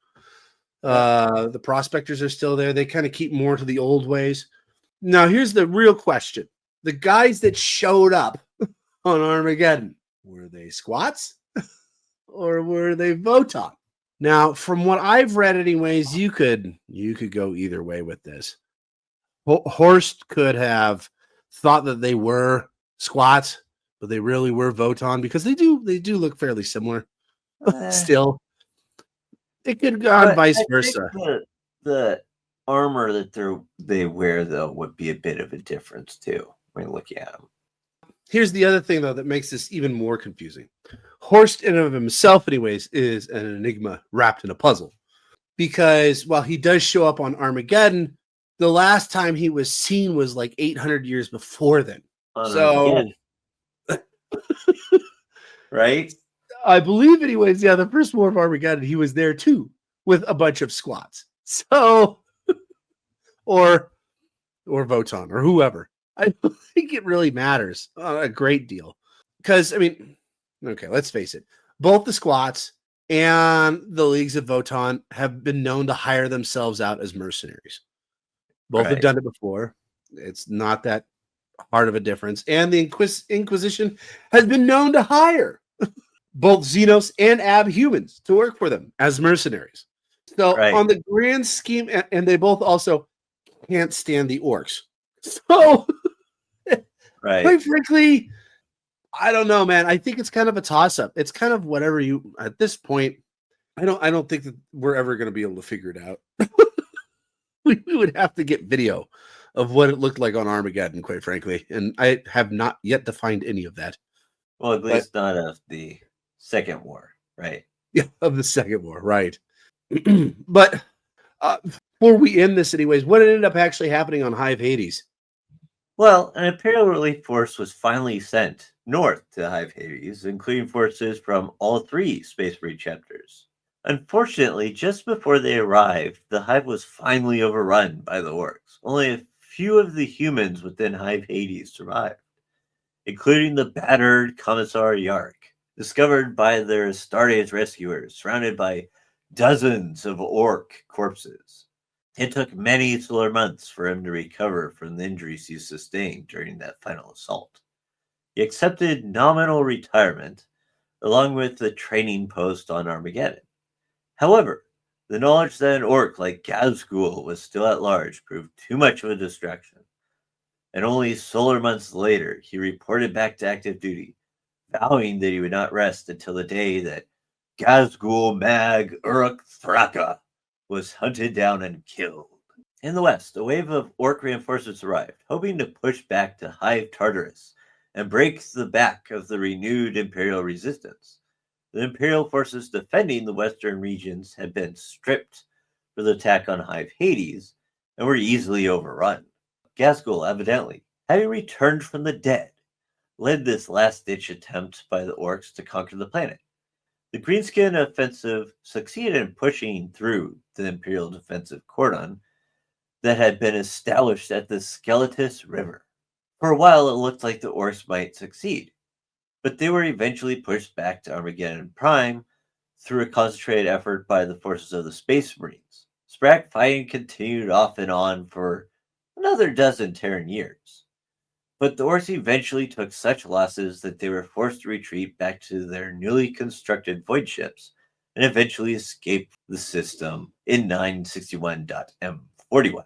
The prospectors are still there. They kind of keep more to the old ways. Now, here's the real question. The guys that showed up on Armageddon, were they squats or were they Votann? Now, from what I've read, anyways, you could go either way with this. Horst could have thought that they were squats, but they really were Votann because they do look fairly similar. Still, it could go on vice versa. The armor that they wear, though, would be a bit of a difference too when looking at them. Here's the other thing, though, that makes this even more confusing. Horst, in and of himself, anyways, is an enigma wrapped in a puzzle. Because while he does show up on Armageddon, the last time he was seen was like 800 years before then. So, right? I believe, anyways, the first War of Armageddon, he was there too with a bunch of squats. So, or Votann or whoever. I don't think it really matters a great deal. Because, I mean, okay, let's face it. Both the squats and the Leagues of Votann have been known to hire themselves out as mercenaries. Both have done it before. It's not that hard of a difference. And the Inquisition has been known to hire both Xenos and abhumans to work for them as mercenaries. So on the grand scheme, and they both also can't stand the orcs. So, quite frankly, I don't know, man. I think it's kind of a toss-up. It's kind of whatever you, at this point, I don't think that we're ever going to be able to figure it out. We would have to get video of what it looked like on Armageddon, quite frankly, and I have not yet to find any of that. Well, at But least not of the Second War, right? yeah, of the Second War, right? But before we end this, anyways, what ended up actually happening on Hive Hades? Well, an Imperial relief force was finally sent north to Hive Hades, including forces from all 3 Space Marine chapters. Unfortunately, just before they arrived, the Hive was finally overrun by the orcs. Only a few of the humans within Hive Hades survived, including the battered Commissar Yarrick, discovered by their Astartes rescuers, surrounded by dozens of orc corpses. It took many solar months for him to recover from the injuries he sustained during that final assault. He accepted nominal retirement, along with the training post on Armageddon. However, the knowledge that an orc like Ghazghkull was still at large proved too much of a distraction, and only solar months later he reported back to active duty, vowing that he would not rest until the day that Ghazghkull Mag Uruk Thraka was hunted down and killed. In the west, a wave of orc reinforcements arrived, hoping to push back to Hive Tartarus and break the back of the renewed Imperial resistance. The Imperial forces defending the western regions had been stripped for the attack on Hive Hades and were easily overrun. Ghazghkull, evidently, having returned from the dead, led this last-ditch attempt by the orcs to conquer the planet. The Greenskin offensive succeeded in pushing through the Imperial defensive cordon that had been established at the Skeletus River. For a while, it looked like the orcs might succeed, but they were eventually pushed back to Armageddon Prime through a concentrated effort by the forces of the Space Marines. Sprack fighting continued off and on for another dozen Terran years, but the orcs eventually took such losses that they were forced to retreat back to their newly constructed void ships and eventually escaped the system in 961.M41.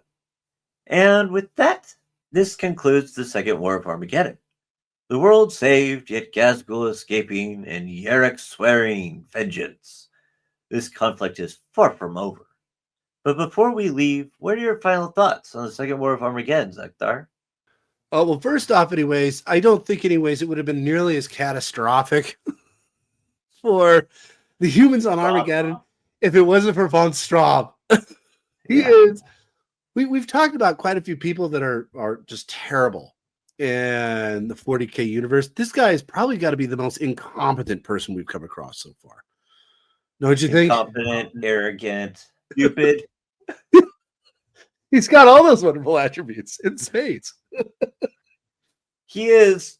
And with that, this concludes the Second War of Armageddon. The world saved, yet Ghazghkull escaping, and Yarricks swearing vengeance. This conflict is far from over. But before we leave, what are your final thoughts on the Second War of Armageddon, Zakhdar? Oh, well, first off, anyways, I don't think, anyways, it would have been nearly as catastrophic for the humans on Armageddon if it wasn't for von Straub. He is. We've talked about quite a few people that are just terrible in the 40K universe. This guy has probably got to be the most incompetent person we've come across so far. Don't you think? Incompetent, arrogant, stupid. He's got all those wonderful attributes in spades. He is,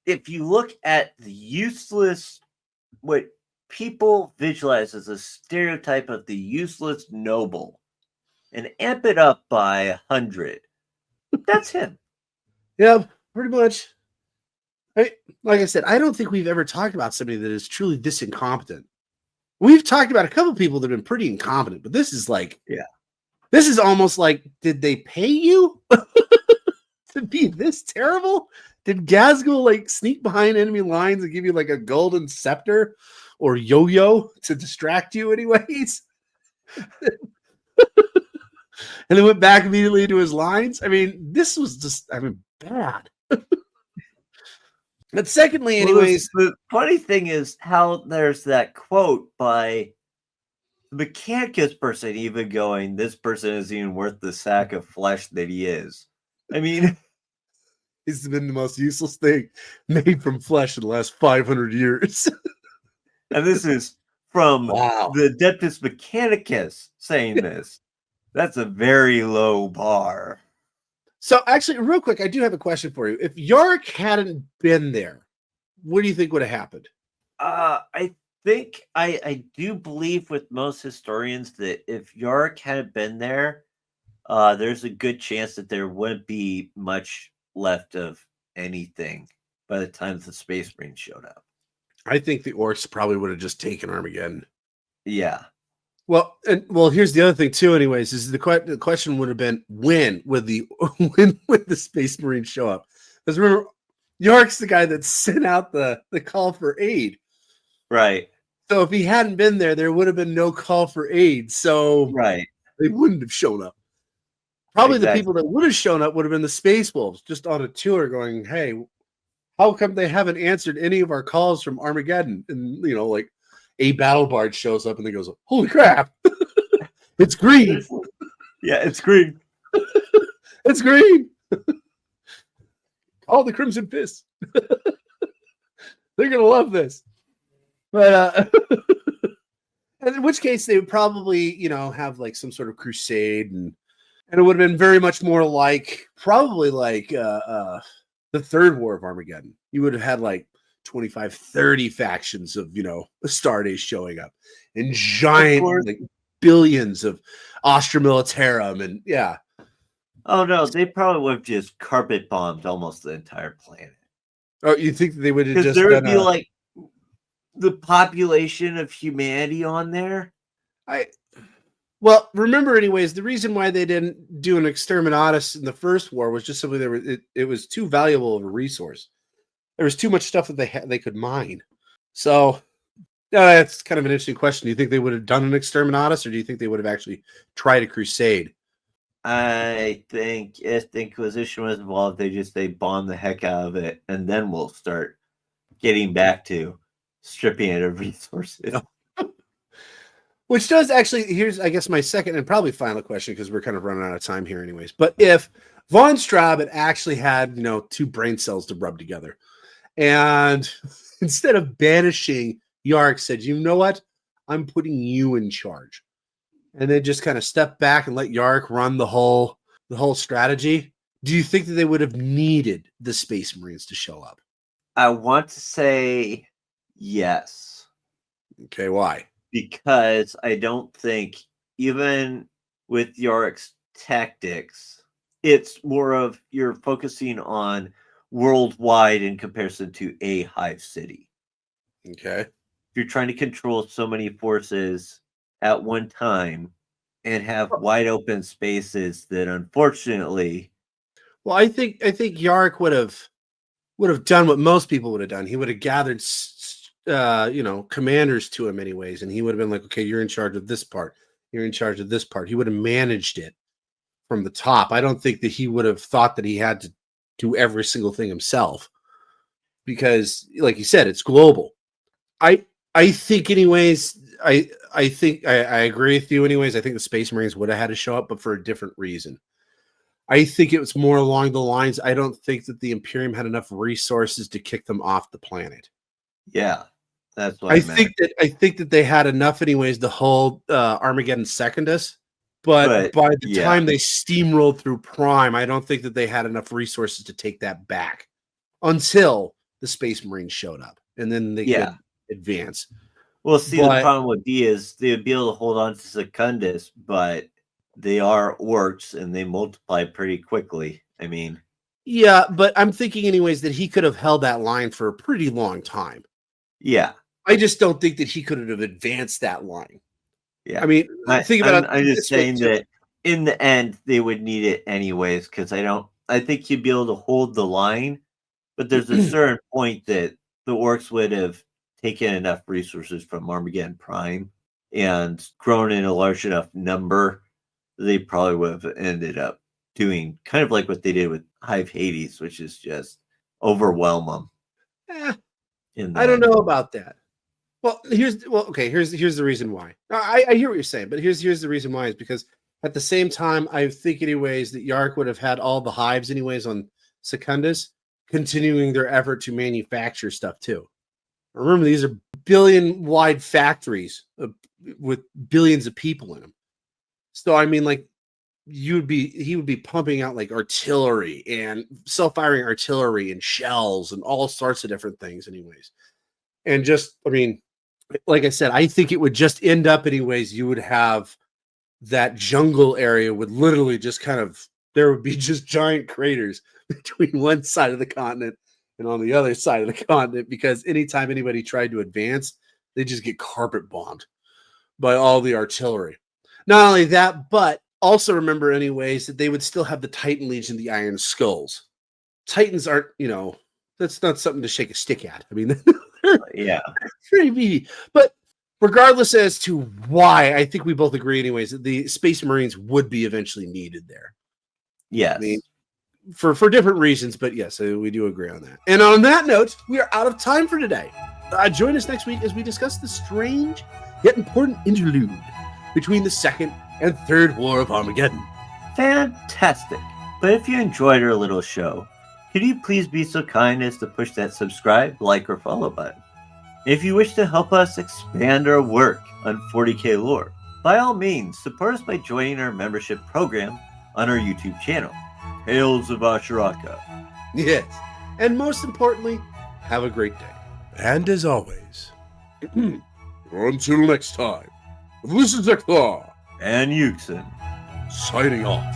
if you look at the useless, what people visualize as a stereotype of the useless noble, and amp it up by 100, that's him. Yeah, pretty much. Like I said, I don't think we've ever talked about somebody that is truly this incompetent. We've talked about a couple people that have been pretty incompetent, but this is like, this is almost like, did they pay you to be this terrible? Did Ghazghkull like sneak behind enemy lines and give you like a golden scepter or yo-yo to distract you anyways? And then went back immediately into his lines? I mean, this was just, bad. But secondly, anyways, the funny thing is how there's that quote by the Mechanicus person even going, this person isn't even worth the sack of flesh that he is. I mean, he's been the most useless thing made from flesh in the last 500 years. And this is from the Adeptus Mechanicus saying this. That's a very low bar. So actually, real quick, I do have a question for you. If Yarrick hadn't been there, what do you think would have happened? I think I do believe with most historians that if Yarrick hadn't been there, there's a good chance that there wouldn't be much left of anything by the time the Space Marines showed up. I think the orcs probably would have just taken Armageddon. Yeah. Well, here's the other thing too. Anyways, is the question would have been when would the Space Marines show up? Because remember, Yarrick's the guy that sent out the call for aid, right? So if he hadn't been there, there would have been no call for aid. So Right. they wouldn't have shown up. Probably the Exactly. people that would have shown up would have been the Space Wolves, just on a tour going, hey, how come they haven't answered any of our calls from Armageddon? And, like a battle bard shows up and they goes, holy crap, it's green. Yeah, it's green. It's green. All the Crimson Fists. They're going to love this. But in which case they would probably, have like some sort of crusade, and it would have been very much more like probably like the Third War of Armageddon. You would have had like 25, 30 factions of, Astartes showing up and giant like billions of Astra Militarum, and yeah. Oh no, they probably would have just carpet bombed almost the entire planet. Oh, you think they would have Because just there would been be like the population of humanity on there. Well, remember, anyways, the reason why they didn't do an exterminatus in the first war was just simply it was too valuable of a resource. There was too much stuff that they could mine. So that's kind of an interesting question. Do you think they would have done an exterminatus, or do you think they would have actually tried a crusade? I think if the Inquisition was involved, they bomb the heck out of it, and then we'll start getting back to stripping it of resources. Which does actually, here's, I guess, my second and probably final question, because we're kind of running out of time here anyways. But if Von Straub had actually had, two brain cells to rub together, and instead of banishing, Yarricks said, you know what? I'm putting you in charge. And then just kind of step back and let Yarrick run the whole strategy. Do you think that they would have needed the Space Marines to show up? I want to say yes. Okay, why? Because I don't think, even with Yarrick's tactics, it's more of you're focusing on worldwide in comparison to a hive city. Okay. If you're trying to control so many forces at one time and have wide open spaces, that unfortunately, well, I think Yarrick would have done what most people would have done. He would have gathered commanders to him anyways, and he would have been like, okay, you're in charge of this part, you're in charge of this part. He would have managed it from the top. I don't think that he would have thought that he had to do every single thing himself, because like you said, it's global. I think anyways, I think I agree with you anyways. I think the Space Marines would have had to show up, but for a different reason. I think it was more along the lines, I don't think that the Imperium had enough resources to kick them off the planet. yeah, that's what I think that they had enough anyways to hold Armageddon Secondus, but by the time they steamrolled through Prime, I don't think that they had enough resources to take that back until the Space Marines showed up, and then they could advance. Well, see, the problem would be is they would be able to hold on to Secundus, but they are orcs and they multiply pretty quickly. I mean, yeah, but I'm thinking anyways that he could have held that line for a pretty long time. Yeah, I just don't think that he could have advanced that line. Yeah, I mean, think about it. I'm just saying that in the end they would need it anyways, because I think he'd be able to hold the line, but there's a certain point that the orcs would have taken enough resources from Armageddon Prime and grown in a large enough number, they probably would have ended up doing kind of like what they did with Hive Hades, which is just overwhelm them. I don't know about that. Well, here's the reason why. I hear what you're saying, but here's the reason why is because at the same time, I think anyways that Yarrick would have had all the hives anyways on Secundus, continuing their effort to manufacture stuff too. Remember, these are billion-wide factories with billions of people in them. So, I mean, like, he would be pumping out like artillery and self-firing artillery and shells and all sorts of different things anyways. And just, I mean, like I said, I think it would just end up anyways. You would have that jungle area would literally just there would be just giant craters between one side of the continent and on the other side of the continent, because anytime anybody tried to advance, they just get carpet bombed by all the artillery. Not only that, but also remember anyways that they would still have the Titan Legion, the Iron Skulls. Titans aren't, that's not something to shake a stick at. I mean, yeah, pretty meaty. But regardless as to why, I think we both agree, anyways, that the Space Marines would be eventually needed there. Yes. I mean, for different reasons, but yes, we do agree on that. And on that note, we are out of time for today. Join us next week as we discuss the strange yet important interlude between the Second and Third War of Armageddon. Fantastic. But if you enjoyed our little show, could you please be so kind as to push that subscribe, like, or follow button? If you wish to help us expand our work on 40K lore, by all means, support us by joining our membership program on our YouTube channel, Tales of Asharaka. Yes. And most importantly, have a great day. And as always, until next time, this is Zekthar And Yuxin. signing off.